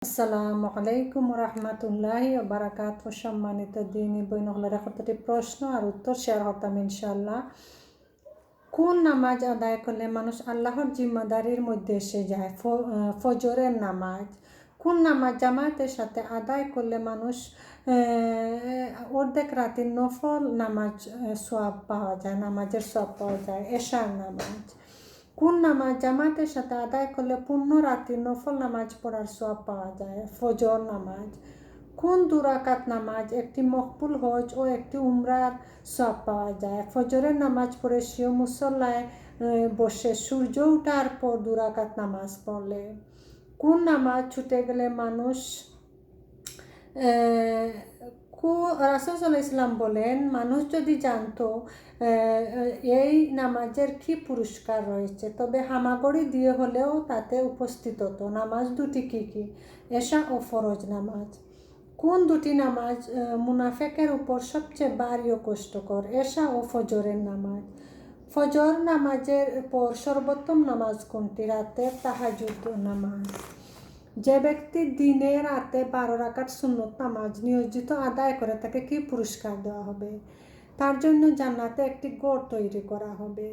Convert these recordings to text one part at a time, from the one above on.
আসসালামু আলাইকুম রহমতুল্লাহি বারাকাত। সম্মানিত দিনী বইনগুলোর কতটি প্রশ্ন আর উত্তর শেয়ার করতাম ইনশাআল্লাহ। কোন নামাজ আদায় করলে মানুষ আল্লাহর জিম্মাদারির মধ্যে এসে যায়? ফজরের নামাজ। কোন নামাজ জামাতের সাথে আদায় করলে মানুষ অর্ধেক রাতের নফল নামাজ সওয়াব পাওয়া যায়, নামাজের সওয়াব পাওয়া যায়? এশার নামাজ। কোন নামাজ জামাতের সাথে আদায় করলে পূর্ণ রাতে নফল নামাজ পড়ার সওয়াব পাওয়া যায়? ফজর নামাজ। কোন দুরাকাত নামাজ একটি মকবুল হজ ও একটি উমরার সওয়াব পাওয়া যায়? ফজরের নামাজ পড়ে সেও মুসল্লায় বসে সূর্য ওঠার পর দুরাকাত নামাজ পড়লে। কোন নামাজ ছুটে গেলে মানুষ রাসূল সাল্লাল্লাহু আলাইহি ওয়াসাল্লাম বলেন, মানুষ যদি জানতো এই নামাজের কি পুরস্কার রয়েছে তবে হামাগুড়ি দিয়ে হলেও তাতে উপস্থিত হতো। নামাজ দুটি কি কি? এশা ও ফরজ নামাজ। কোন দুটি নামাজ মুনাফেকের উপর সবচেয়ে ভারী ও কষ্টকর? এশা ও ফজরের নামাজ। ফজর নামাজের পর সর্বোত্তম নামাজ কোনটি? রাতের তাহাজ্জুদ নামাজ। যে ব্যক্তি দিনে রাতে 12 রাকাত সুন্নত নামাজ নিয়োজিত আদায় করে তাকে কি পুরস্কার দেওয়া হবে? তার জন্য জান্নাতে একটি গড় তৈরি করা হবে।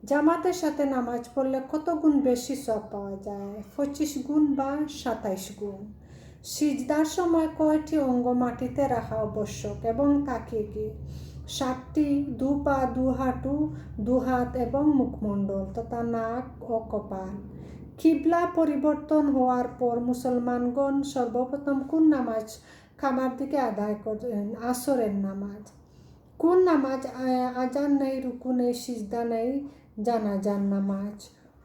জামাতের সাথে নামাজ পড়লে কত গুণ বেশি সওয়াব পাওয়া যায়? 25 গুণ বা 27 গুণ। সিজদার সময় কয়টি অঙ্গ মাটিতে রাখা আবশ্যক এবং তা কি কি? 7টি। দু পা, দু হাঁটু, দু হাত এবং মুখমণ্ডল তথা নাক ও কপাল। কিবলা পরিবর্তন হওয়ার পর মুসলমানগণ সর্বপ্রথম কোন নামাজ কাবার দিকে আদায় করেন? আসরের নামাজ। কোন নামাজ আজান নেই, রুকু নেই, সিজদা নেই? জানাজার নামাজ।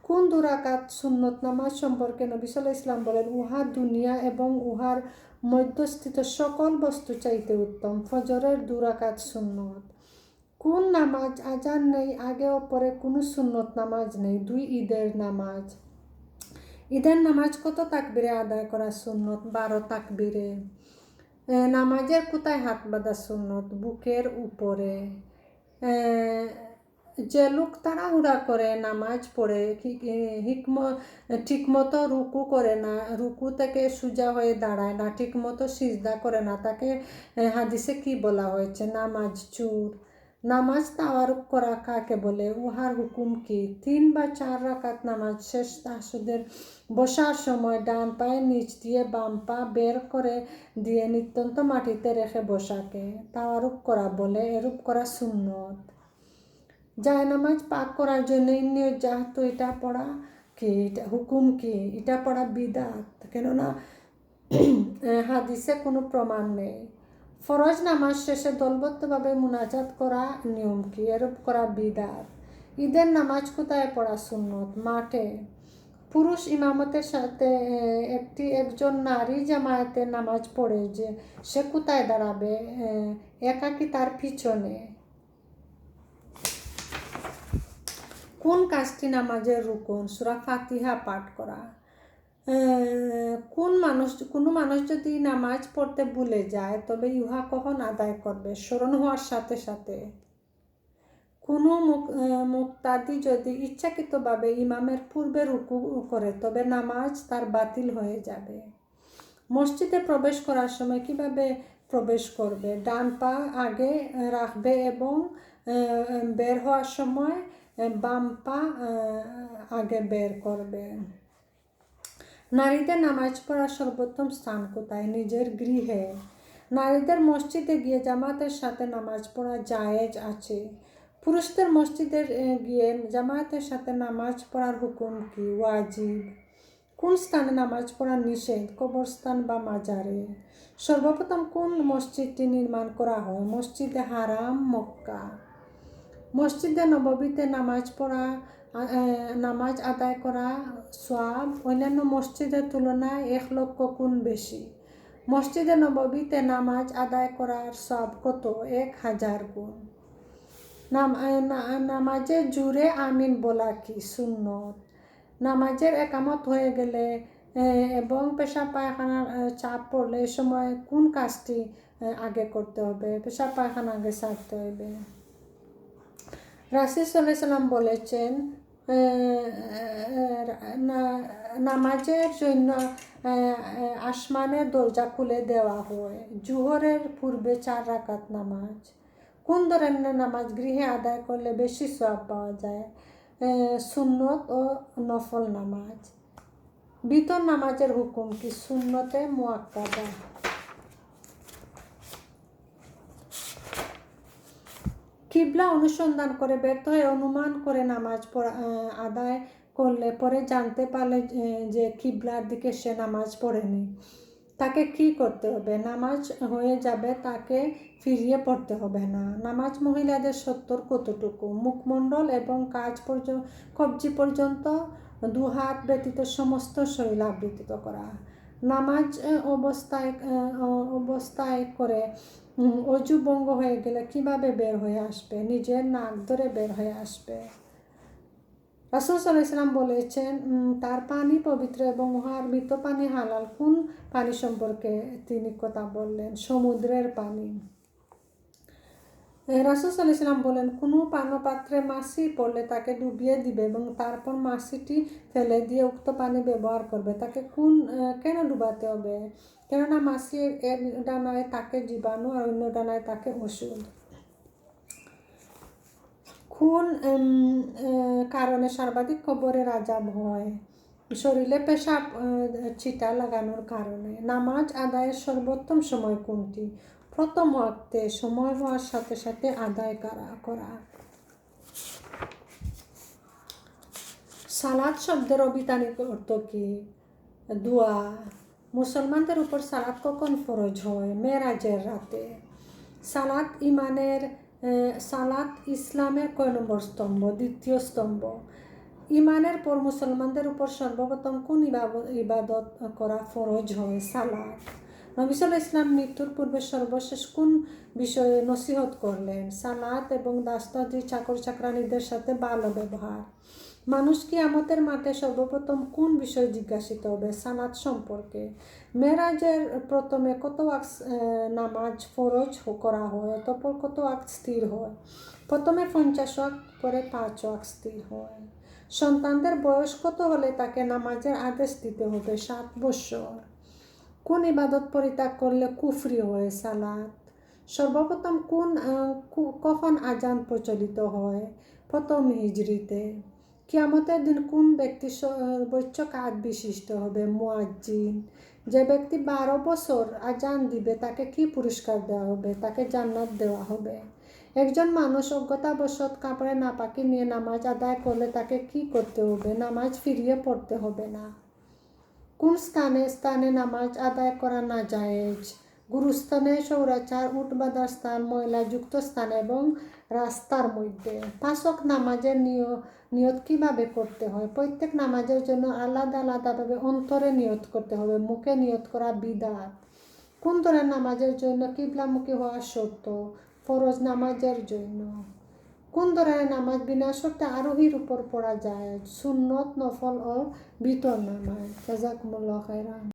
কোন দুরাকাত সুন্নত নামাজ সম্পর্কে নবী সাল্লাল্লাহু আলাইহি ওয়াসাল্লাম বলেন, উহা দুনিয়া এবং উহার মধ্যস্থিত সকল বস্তু চাইতে উত্তম? ফজরের দুরাকাত সুন্নত। কোন নামাজ আজান নেই, আগে ও পরে কোনো সুন্নত নামাজ নেই? 2 ঈদের নামাজ। ঈদের নামাজ কত তাকবীরে আদায় করা সুন্নত? 12 তাকবীরে। নামাজের কোথায় হাত বাঁধা সুন্নত? বুকের উপরে। যে লোক তাড়াহুড়া করে নামাজ পড়ে ঠিকমতো রুকু করে না, রুকু থেকে সোজা হয়ে দাঁড়ায় না, ঠিকমতো সিজদা করে না, তাকে হাদিসে কি বলা হয়েছে? নামাজ চুর। নামাজ তাওয়ারুক করা কাকে বলে? উহার হুকুম কি? 3 বা 4 রাকাত নামাজ শেষ তাহাজ্জুদের বসার সময় ডান পায়ের নিচ দিয়ে বাম পা বের করে দিয়ে নিত্যন্ত মাটিতে রেখে বসাকে তাওয়ারুক করা বলে। এরূপ করা সুন্নত। জায়নামাজ পাক করার জন্য নিয়ত এটা পড়া কি? এটা হুকুম কি? এটা পড়া বিদআত, কেননা হাদিসে কোনো প্রমাণ নেই। ফরজ নামাজ শেষে দলবদ্ধভাবে মুনাজাত করা নিয়ম কি? এরূপ করা বিদআত। ঈদের নামাজ কোথায় পড়া সুন্নত? মাঠে। পুরুষ ইমামতের সাথে একজন নারী জামায়াতে নামাজ পড়ে যে সে কোথায় দাঁড়াবে? একাকি তার পিছনে। কোন কাজটি নামাজের রুকন? সূরা ফাতিহা পাঠ করা। কোনো মানুষ যদি নামাজ পড়তে ভুলে যায় তবে ইহা কখন আদায় করবে? স্মরণ হওয়ার সাথে সাথে। কোনো মুক্তাদি যদি ইচ্ছাকৃতভাবে ইমামের পূর্বে রুকু করে তবে নামাজ তার বাতিল হয়ে যাবে। মসজিদে প্রবেশ করার সময় কিভাবে প্রবেশ করবে? ডান পা আগে রাখবে এবং বের হওয়ার সময় বাম পা আগে বের করবে। নারীদের নামাজ পড়ার সর্বোত্তম স্থান কোথায়? নিজের গৃহে। নারীদের মসজিদে গিয়ে জামাতের সাথে নামাজ পড়া জায়েজ আছে। পুরুষদের মসজিদে গিয়ে জামাতের সাথে নামাজ পড়ার হুকুম কি? ওয়াজিব। কোন স্থানে নামাজ পড়া নিষেধ? কবরস্থান বা মাজারে। সর্বপ্রথম কোন মসজিদটি নির্মাণ করা হয়? মসজিদে হারাম, মক্কা। মসজিদে নববীতে নামাজ আদায় করা সওয়াব অন্যান্য মসজিদের তুলনায় 1 লক্ষ গুণ বেশি। মসজিদে নববীতে নামাজ আদায় করার সওয়াব কত? 1000 গুণ। নামাজে জুড়ে আমিন বলা কি? সুন্নত। নামাজের একামত হয়ে গেলে এবং পেশাব পায়খানার চাপ পড়লে এই সময় কোন কাজটি আগে করতে হবে? পেশাব পায়খানা আগে সারতে হবে। রাসূল সাল্লাল্লাহু আলাইহি ওয়াসাল্লাম বলেছেন, নামাজের জন্য আসমানের দরজা খুলে দেওয়া হয়। জোহরের পূর্বে 4 রাকাত নামাজ। কোন ধরনের নামাজ গৃহে আদায় করলে বেশি সওয়াব পাওয়া যায়? সুন্নত ও নফল নামাজ। বিতর নামাজের হুকুম কি? সুন্নতে মুআক্কাদা। কিবলা অনুসন্ধান করে ব্যর্থ হয়ে অনুমান করে নামাজ আদায় করলে পরে জানতে পারলে যে কিবলার দিকে সে নামাজ পড়েনি, তাকে কি করতে হবে? নামাজ হয়ে যাবে, তাকে ফিরিয়ে পড়তে হবে না। নামাজ মহিলাদের 70 কতটুকু? মুখমণ্ডল এবং কবজি পর্যন্ত 2 হাত ব্যতীত সমস্ত শরীর আবৃত করা। নামাজ অবস্থায় করে অজু ভঙ্গ হয়ে গেলে কিভাবে বের হয়ে আসবে? নিজের নাক ধরে বের হয়ে আসবে। রাসূল সাল্লাল্লাহু আলাইহি ওয়াসাল্লাম বলেছেন, তার পানি পবিত্র এবং উহার মৃত পানি হালাল। কোন পানি সম্পর্কে তিনি কথা বললেন? সমুদ্রের পানি। রাসূল সাল্লাল্লাহু আলাইহি ওয়াসাল্লাম বলেন, কোনো পানপাত্রে মাছি পড়লে তাকে ডুবিয়ে দিবে এবং তারপর মাছিটি ফেলে দিয়ে উক্ত পানি ব্যবহার করবে। তাকে কেন ডুবাতে হবে? কেননা মাছির এক ডানায় তাকে জীবাণু আর অন্য ডানায় তাকে ওষুধ। কোন কারণে সর্বাধিক কবরের আযাব হয়? শরীরে পেশাব ছিটা লাগানোর কারণে। নামাজ আদায়ের সর্বোত্তম সময় কোনটি? প্রথম ওয়াক্তে, সময় হওয়ার সাথে সাথে আদায় করা। সালাত শব্দের অভিধানিক অর্থ কি? দোয়া। মুসলমানদের উপর সালাত কখন ফরজ হয়? মেরাজের রাতে। সালাত ইসলামের কয় নম্বর স্তম্ভ? দ্বিতীয় স্তম্ভ। ইমানের পর মুসলমানদের উপর সর্বপ্রথম কোন ইবাদত করা ফরজ হয়? সালাত। নবী সাল্লাল্লাহু আলাইহি ওয়াসাল্লাম মৃত্যুর পূর্বে সর্বশেষ কোন বিষয়ে নসিহত করলেন? সালাত এবং দাসদাসী চাকর চাকরানীদের সাথে ভালো ব্যবহার। মানুষ কিয়ামতের মাঠে সর্বপ্রথম কোন বিষয়ে জিজ্ঞাসিত হবে? সালাত সম্পর্কে। মেরাজের প্রথমে কত ওয়াক্ত নামাজ ফরজ করা হয়, অতঃপর কত ওয়াক্ত স্থির হয়? প্রথমে 50 ওয়াক্ত, পরে 5 ওয়াক্ত স্থির হয়। সন্তানদের বয়স কত হলে তাকে নামাজের আদেশ দিতে হবে? 7 বছর। কোন ইবাদত পরিত্যাগ করলে কুফরি হয়? সালাত। সর্বপ্রথম কখন আজান প্রচলিত হয়? প্রথম হিজরিতে। কিয়ামতের দিন কোন ব্যক্তি সর্বোচ্চ কাজ বিশিষ্ট হবে? মুয়াজ্জিন। যে ব্যক্তি 12 বছর আজান দিবে তাকে কি পুরস্কার দেওয়া হবে? তাকে জান্নাত দেওয়া হবে। একজন মানুষ অজ্ঞতাবশত কাপড়ে নাপাকি নিয়ে নামাজ আদায় করলে তাকে কি করতে হবে? নামাজ ফিরিয়ে পড়তে হবে না। কোন স্থানে নামাজ আদায় করা না জায়েজ? গুরুস্থানে, শৌচাচার, উট বাঁধার স্থান, ময়লাযুক্ত স্থান এবং রাস্তার মধ্যে। 5 ওয়াক্ত নামাজের নিয়ত কিভাবে করতে হয়? প্রত্যেক নামাজের জন্য আলাদা আলাদাভাবে অন্তরে নিয়ত করতে হবে। মুখে নিয়ত করা বিদআত। কোন ধরনের নামাজের জন্য কিবলামুখী হওয়া শর্ত? ফরজ নামাজের জন্য। কোন ধরনের নামাজ বিনা শর্তে আরোহীর উপর পড়া যায়? সুন্নত, নফল ও বিতর নামাজ। জাযাকুমুল্লাহু খাইরান।